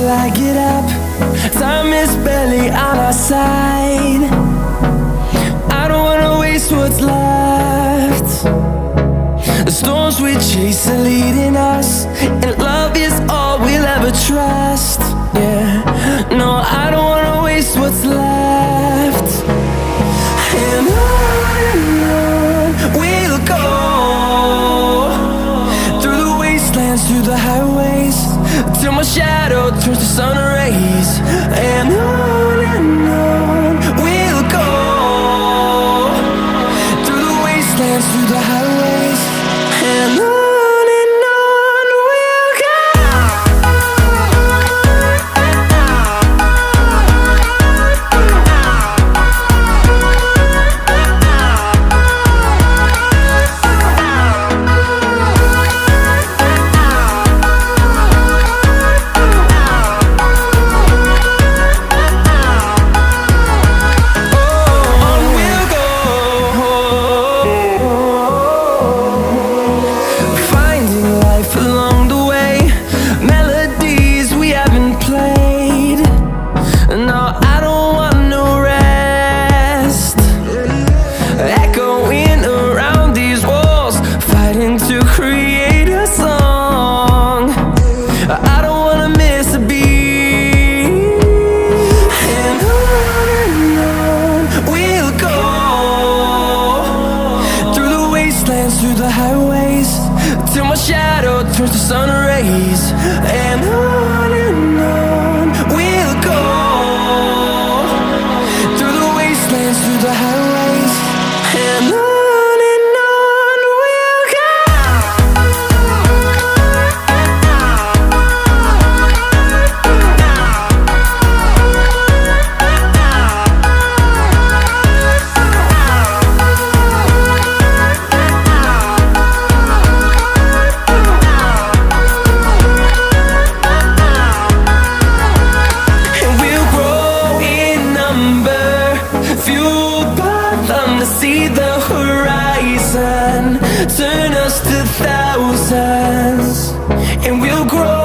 till I get up. Time is barely on our side. I don't wanna waste what's left. The storms we chase are leading us, and love is all we'll ever trust. Yeah, no, I don't wanna waste what's left. And on we'll go, through the wastelands, through the highways, till my shadow turns to sun rays. And on we'll go, through the wastelands, through the highways, and on. To create a song, I don't wanna miss a beat. And on we'll go, through the wastelands, through the highways, till my shadow turns to sun rays. And on we'll go, through the wastelands, through the highways, and on. See the horizon turn us to thousands, and we'll grow